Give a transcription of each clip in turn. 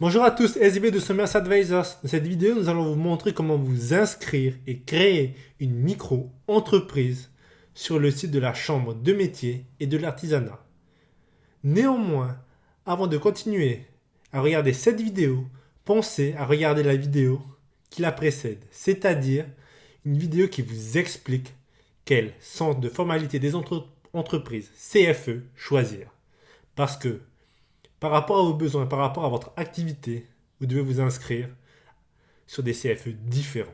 Bonjour à tous, SB de Summers Advisors. Dans cette vidéo, nous allons vous montrer comment vous inscrire et créer une micro-entreprise sur le site de la Chambre de métiers et de l'artisanat. Néanmoins, avant de continuer à regarder cette vidéo, pensez à regarder la vidéo qui la précède, c'est-à-dire une vidéo qui vous explique quel centre de formalité des entreprises CFE choisir. Parce que par rapport à vos besoins, par rapport à votre activité, vous devez vous inscrire sur des CFE différents.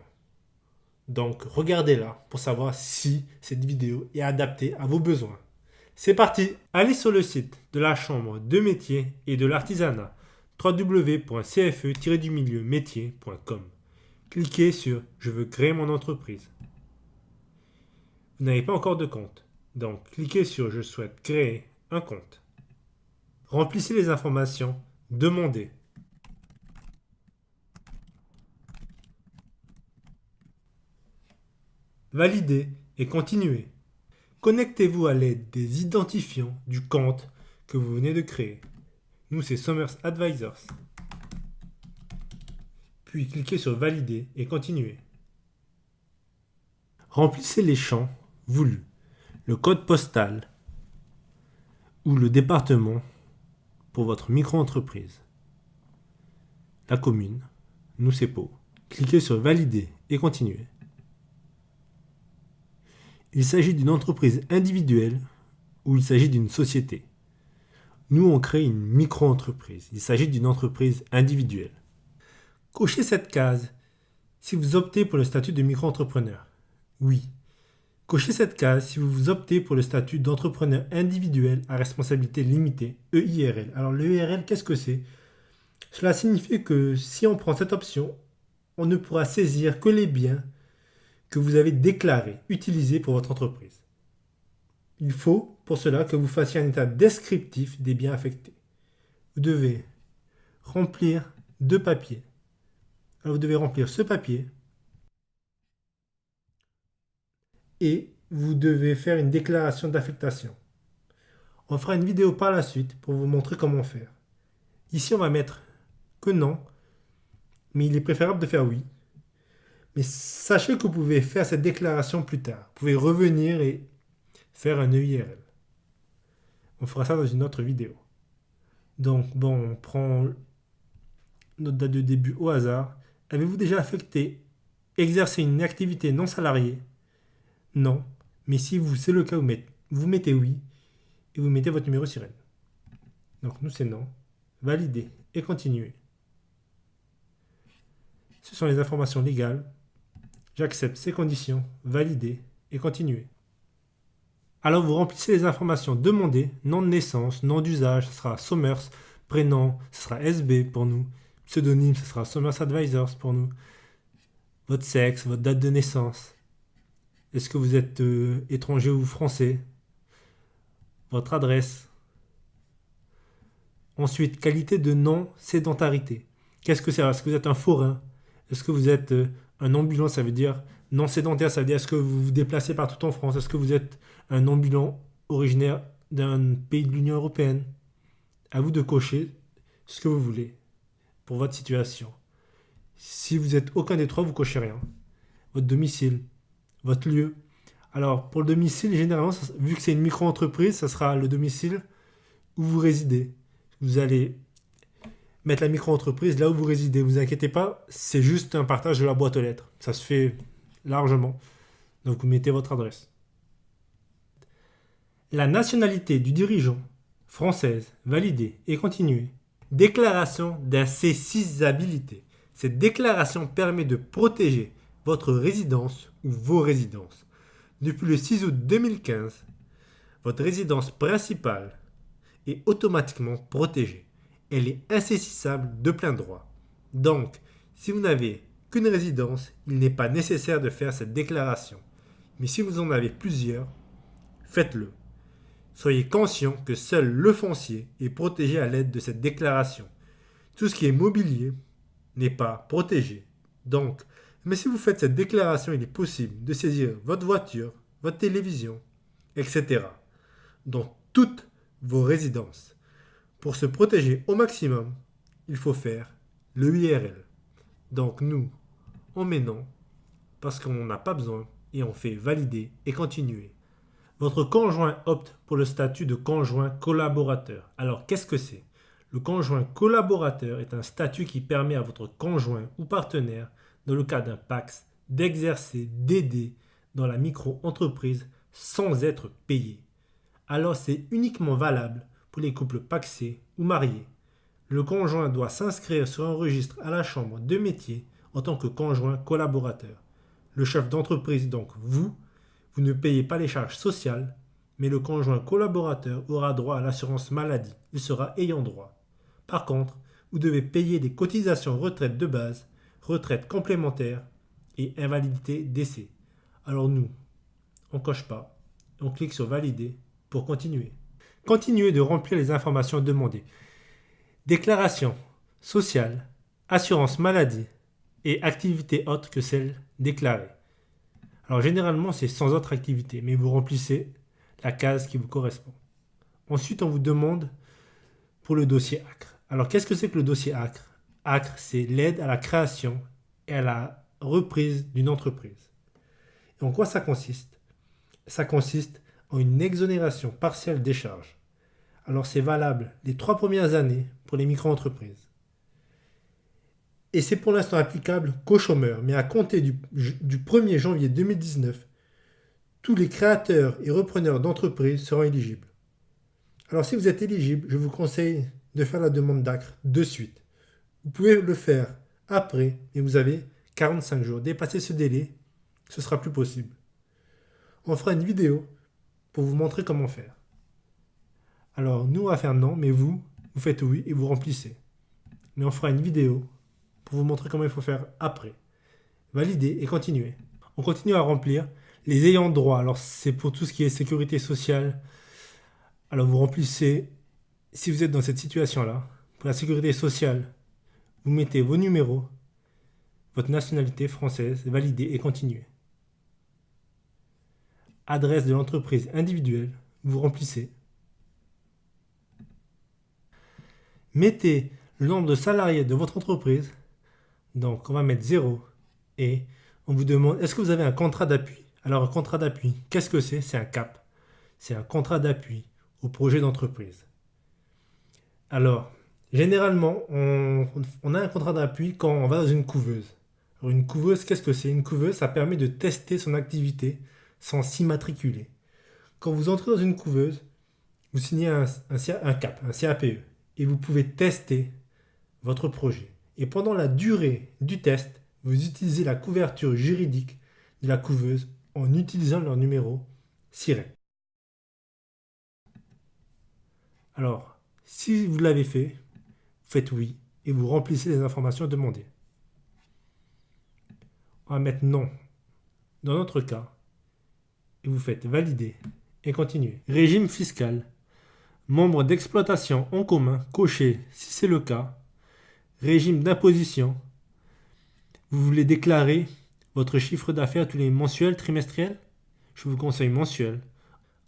Donc, regardez-la pour savoir si cette vidéo est adaptée à vos besoins. C'est parti! Allez sur le site de la Chambre de métiers et de l'artisanat www.cfe-métier.com. Cliquez sur « Je veux créer mon entreprise ». Vous n'avez pas encore de compte, donc cliquez sur « Je souhaite créer un compte ». Remplissez les informations demandées. Validez et continuez. Connectez-vous à l'aide des identifiants du compte que vous venez de créer. Nous, c'est Summers Advisors. Puis cliquez sur Valider et continuer. Remplissez les champs voulus, le code postal ou le département pour votre micro-entreprise. La commune, nous c'est Pau. Cliquez sur Valider et continuer. Il s'agit d'une entreprise individuelle ou il s'agit d'une société. Nous, on crée une micro-entreprise. Il s'agit d'une entreprise individuelle. Cochez cette case si vous optez pour le statut de micro-entrepreneur. Oui. Cochez cette case si vous optez pour le statut d'entrepreneur individuel à responsabilité limitée, EIRL. Alors le EIRL, qu'est-ce que c'est? Cela signifie que si on prend cette option, on ne pourra saisir que les biens que vous avez déclarés, utilisés pour votre entreprise. Il faut pour cela que vous fassiez un état descriptif des biens affectés. Vous devez remplir 2 papiers. Alors vous devez remplir ce papier et vous devez faire une déclaration d'affectation. On fera une vidéo par la suite pour vous montrer comment faire. Ici, on va mettre que non, mais il est préférable de faire oui. Mais sachez que vous pouvez faire cette déclaration plus tard. Vous pouvez revenir et faire un EIRL. On fera ça dans une autre vidéo. Donc, bon, on prend notre date de début au hasard. Avez-vous déjà affecté, exercé une activité non salariée? Non. Mais si c'est le cas, vous mettez oui et vous mettez votre numéro sirène. Donc, nous, c'est non. Valider et continuer. Ce sont les informations légales. J'accepte ces conditions, valider et continuer. Alors vous remplissez les informations demandées, nom de naissance, nom d'usage, ce sera Summers, prénom, ce sera SB pour nous, pseudonyme, ce sera Summers Advisors pour nous, votre sexe, votre date de naissance, est-ce que vous êtes étranger ou français, votre adresse. Ensuite, qualité de non-sédentarité. Qu'est-ce que c'est? Est-ce que vous êtes un forain? Est-ce que vous êtes un ambulant? Ça veut dire non sédentaire, ça veut dire est-ce que vous vous déplacez partout en France? Est-ce que vous êtes un ambulant originaire d'un pays de l'Union européenne? À vous de cocher ce que vous voulez pour votre situation. Si vous êtes aucun des trois, vous cochez rien. Votre domicile, votre lieu. Alors pour le domicile, généralement, vu que c'est une micro-entreprise, ça sera le domicile où vous résidez. Vous allez mettre la micro-entreprise là où vous résidez. Vous inquiétez pas, c'est juste un partage de la boîte aux lettres. Ça se fait largement. Donc vous mettez votre adresse. La nationalité du dirigeant, française, validée et continuée. Déclaration d'insaisissabilité. Cette déclaration permet de protéger votre résidence ou vos résidences. Depuis le 6 août 2015, votre résidence principale est automatiquement protégée. Elle est insaisissable de plein droit. Donc, si vous n'avez qu'une résidence, il n'est pas nécessaire de faire cette déclaration. Mais si vous en avez plusieurs, faites-le. Soyez conscient que seul le foncier est protégé à l'aide de cette déclaration. Tout ce qui est mobilier n'est pas protégé. Donc, mais si vous faites cette déclaration, il est possible de saisir votre voiture, votre télévision, etc. dans toutes vos résidences. Pour se protéger au maximum, il faut faire le URL. Donc nous, on met non parce qu'on n'en a pas besoin et on fait valider et continuer. Votre conjoint opte pour le statut de conjoint collaborateur. Alors qu'est-ce que c'est? Le conjoint collaborateur est un statut qui permet à votre conjoint ou partenaire, dans le cas d'un PACS, d'exercer, d'aider dans la micro-entreprise sans être payé. Alors c'est uniquement valable pour les couples pacsés ou mariés. Le conjoint doit s'inscrire sur un registre à la chambre de métier en tant que conjoint collaborateur. Le chef d'entreprise, donc vous ne payez pas les charges sociales, mais le conjoint collaborateur aura droit à l'assurance maladie. Il sera ayant droit. Par contre, vous devez payer des cotisations retraite de base, retraite complémentaire et invalidité décès. Alors nous, on coche pas, on clique sur valider pour continuer. Continuez de remplir les informations demandées. Déclaration sociale, assurance maladie et activités autres que celles déclarées. Alors généralement c'est sans autre activité, mais vous remplissez la case qui vous correspond. Ensuite on vous demande pour le dossier ACRE. Alors qu'est-ce que c'est que le dossier ACRE? ACRE, c'est l'aide à la création et à la reprise d'une entreprise. Et en quoi ça consiste? Ça consiste en une exonération partielle des charges. Alors c'est valable les 3 premières années pour les micro-entreprises. Et c'est pour l'instant applicable qu'aux chômeurs, mais à compter du 1er janvier 2019, tous les créateurs et repreneurs d'entreprises seront éligibles. Alors si vous êtes éligible, je vous conseille de faire la demande d'ACRE de suite. Vous pouvez le faire après, et vous avez 45 jours. Dépasser ce délai, ce sera plus possible. On fera une vidéo pour vous montrer comment faire. Alors nous on va faire non, mais vous faites oui et vous remplissez. Mais on fera une vidéo pour vous montrer comment il faut faire après. Valider et continuer. On continue à remplir les ayants droit. Alors c'est pour tout ce qui est sécurité sociale. Alors vous remplissez, si vous êtes dans cette situation-là, pour la sécurité sociale, vous mettez vos numéros, votre nationalité française, valider et continuer. Adresse de l'entreprise individuelle, vous remplissez. Mettez le nombre de salariés de votre entreprise. Donc, on va mettre 0 et on vous demande est-ce que vous avez un contrat d'appui? Alors, un contrat d'appui, qu'est-ce que c'est? C'est un CAP. C'est un contrat d'appui au projet d'entreprise. Alors, généralement, on a un contrat d'appui quand on va dans une couveuse. Alors, une couveuse, qu'est-ce que c'est? Une couveuse, ça permet de tester son activité sans s'immatriculer. Quand vous entrez dans une couveuse, vous signez un CAP, un CAPE, et vous pouvez tester votre projet. Et pendant la durée du test, vous utilisez la couverture juridique de la couveuse en utilisant leur numéro SIRET. Alors, si vous l'avez fait, vous faites oui et vous remplissez les informations demandées. On va mettre non dans notre cas et vous faites valider et continuer. Régime fiscal. Membre d'exploitation en commun, coché si c'est le cas. Régime d'imposition. Vous voulez déclarer votre chiffre d'affaires tous les mensuels, trimestriels? Je vous conseille mensuel.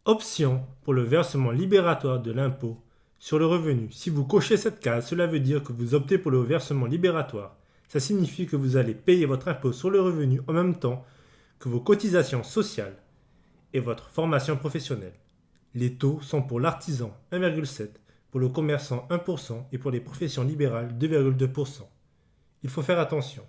Option pour le versement libératoire de l'impôt sur le revenu. Si vous cochez cette case, cela veut dire que vous optez pour le versement libératoire. Ça signifie que vous allez payer votre impôt sur le revenu en même temps que vos cotisations sociales et votre formation professionnelle. Les taux sont pour l'artisan 1,7%, pour le commerçant 1% et pour les professions libérales 2,2%. Il faut faire attention.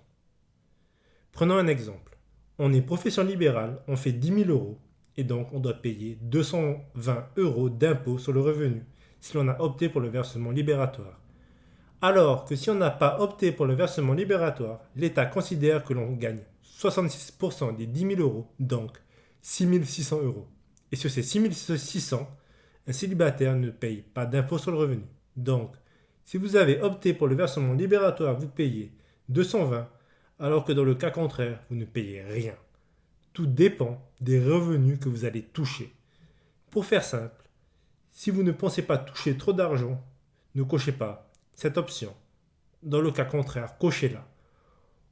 Prenons un exemple. On est profession libérale, on fait 10 000 euros et donc on doit payer 220 euros d'impôt sur le revenu si l'on a opté pour le versement libératoire. Alors que si on n'a pas opté pour le versement libératoire, l'État considère que l'on gagne 66% des 10 000 euros, donc 6 600 euros. Et sur ces 6 600, un célibataire ne paye pas d'impôt sur le revenu. Donc, si vous avez opté pour le versement libératoire, vous payez 220, alors que dans le cas contraire, vous ne payez rien. Tout dépend des revenus que vous allez toucher. Pour faire simple, si vous ne pensez pas toucher trop d'argent, ne cochez pas cette option. Dans le cas contraire, cochez-la.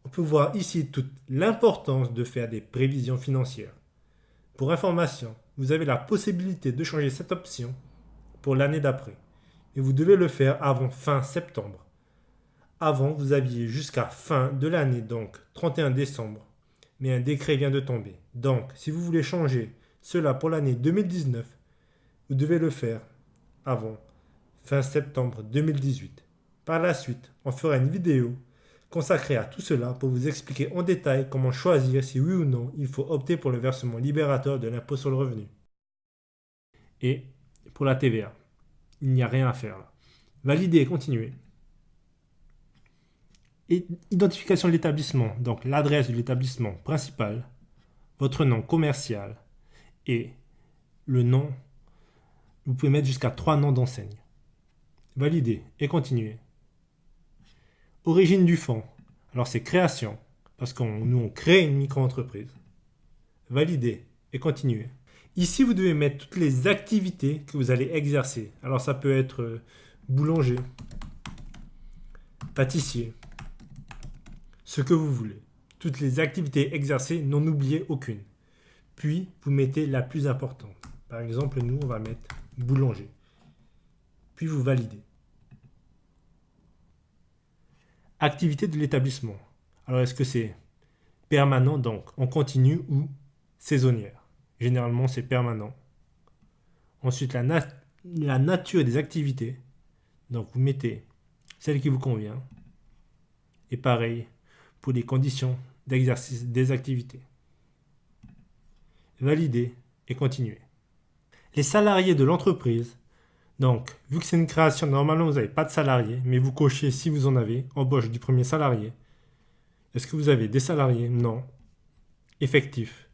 On peut voir ici toute l'importance de faire des prévisions financières. Pour information, vous avez la possibilité de changer cette option pour l'année d'après. Et vous devez le faire avant fin septembre. Avant, vous aviez jusqu'à fin de l'année, donc 31 décembre. Mais un décret vient de tomber. Donc, si vous voulez changer cela pour l'année 2019, vous devez le faire avant fin septembre 2018. Par la suite, on fera une vidéo consacrée à tout cela pour vous expliquer en détail comment choisir si oui ou non il faut opter pour le versement libérateur de l'impôt sur le revenu. Et pour la TVA, il n'y a rien à faire là. Valider et continuer. Et identification de l'établissement, donc l'adresse de l'établissement principal, votre nom commercial et le nom. Vous pouvez mettre jusqu'à 3 noms d'enseigne. Valider et continuer. Origine du fonds. Alors c'est création, parce que nous on crée une micro-entreprise. Valider et continuer. Ici vous devez mettre toutes les activités que vous allez exercer. Alors ça peut être boulanger, pâtissier, ce que vous voulez. Toutes les activités exercées, n'en oubliez aucune. Puis vous mettez la plus importante. Par exemple, nous on va mettre boulanger. Puis vous validez. Activité de l'établissement. Alors est-ce que c'est permanent, donc en continu, ou saisonnière? Généralement c'est permanent. Ensuite la nature des activités. Donc vous mettez celle qui vous convient. Et pareil pour les conditions d'exercice des activités. Valider et continuer. Les salariés de l'entreprise. Donc, vu que c'est une création, normalement vous n'avez pas de salariés, mais vous cochez si vous en avez, embauche du premier salarié. Est-ce que vous avez des salariés? Non. Effectif.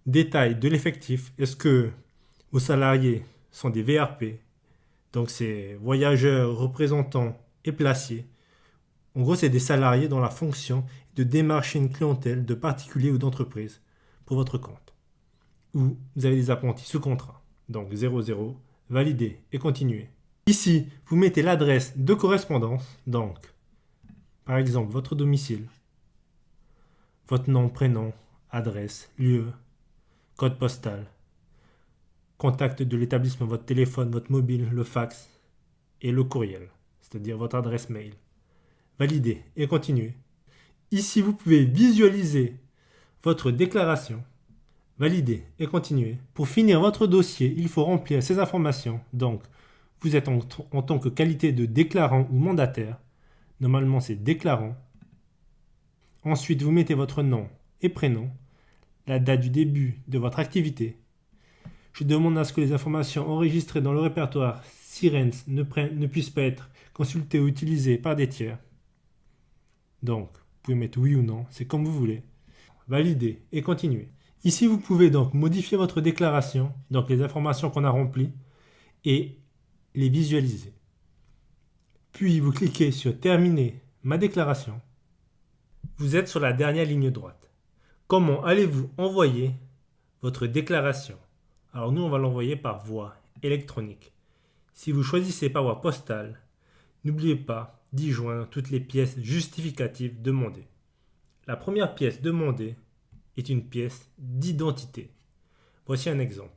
Détail de l'effectif. Est-ce que vos salariés sont des VRP? Donc, c'est voyageurs, représentants et placiers. En gros, c'est des salariés dont la fonction est de démarcher une clientèle de particuliers ou d'entreprises pour votre compte. Ou vous avez des apprentis sous contrat. Donc, 00. Valider et continuer. Ici, vous mettez l'adresse de correspondance, donc, par exemple, votre domicile, votre nom, prénom, adresse, lieu, code postal, contact de l'établissement, votre téléphone, votre mobile, le fax et le courriel, c'est-à-dire votre adresse mail. Valider et continuer. Ici, vous pouvez visualiser votre déclaration. Valider et continuer. Pour finir votre dossier, il faut remplir ces informations. Donc, vous êtes en tant que qualité de déclarant ou mandataire. Normalement, c'est déclarant. Ensuite, vous mettez votre nom et prénom, la date du début de votre activité. Je demande à ce que les informations enregistrées dans le répertoire Sirens ne puissent pas être consultées ou utilisées par des tiers. Donc, vous pouvez mettre oui ou non, c'est comme vous voulez. Valider et continuer. Ici, vous pouvez donc modifier votre déclaration, donc les informations qu'on a remplies, et les visualiser. Puis, vous cliquez sur Terminer ma déclaration. Vous êtes sur la dernière ligne droite. Comment allez-vous envoyer votre déclaration? Alors nous, on va l'envoyer par voie électronique. Si vous choisissez par voie postale, n'oubliez pas d'y joindre toutes les pièces justificatives demandées. La première pièce demandée est une pièce d'identité. Voici un exemple.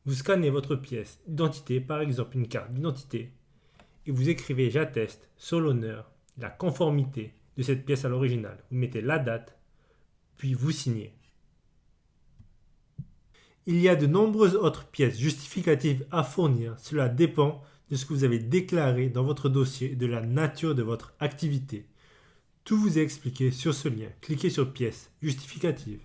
Vous scannez votre pièce d'identité, par exemple une carte d'identité, et vous écrivez «J'atteste sur l'honneur la conformité de cette pièce à l'original». Vous mettez la date, puis vous signez. Il y a de nombreuses autres pièces justificatives à fournir. Cela dépend de ce que vous avez déclaré dans votre dossier et de la nature de votre activité. Tout vous est expliqué sur ce lien. Cliquez sur pièces justificatives.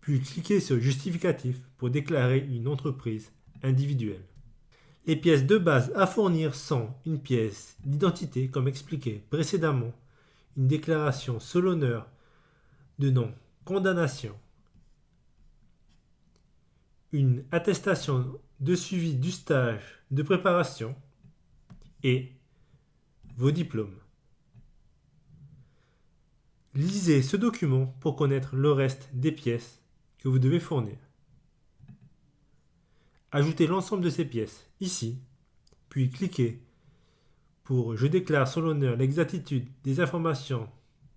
Puis cliquez sur justificatif pour déclarer une entreprise individuelle. Les pièces de base à fournir sont une pièce d'identité comme expliqué précédemment, une déclaration sur l'honneur de non-condamnation, une attestation de suivi du stage de préparation et vos diplômes. Lisez ce document pour connaître le reste des pièces que vous devez fournir. Ajoutez l'ensemble de ces pièces ici, puis cliquez pour «Je déclare sur l'honneur l'exactitude des informations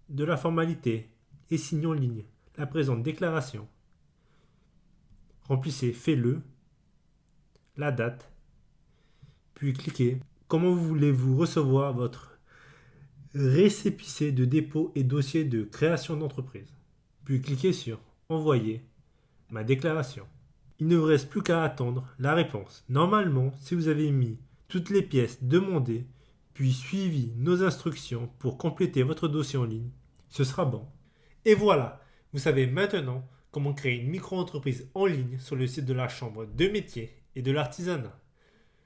de la formalité et signe en ligne la présente déclaration». Remplissez «Fais-le», la date, puis cliquez comment voulez-vous recevoir votre récépissé de dépôt et dossier de création d'entreprise. Puis cliquez sur Envoyer ma déclaration. Il ne vous reste plus qu'à attendre la réponse. Normalement, si vous avez mis toutes les pièces demandées, puis suivi nos instructions pour compléter votre dossier en ligne, ce sera bon. Et voilà, vous savez maintenant comment créer une micro-entreprise en ligne sur le site de la Chambre de métiers et de l'artisanat.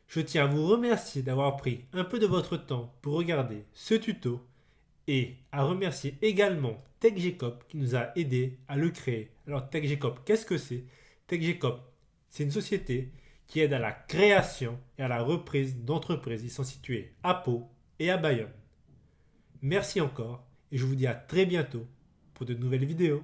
Je tiens à vous remercier d'avoir pris un peu de votre temps pour regarder ce tuto et à remercier également TechGcop qui nous a aidé à le créer. Alors TechGcop, qu'est-ce que c'est? TechGcop, c'est une société qui aide à la création et à la reprise d'entreprises. Ils sont situés à Pau et à Bayonne. Merci encore et je vous dis à très bientôt pour de nouvelles vidéos.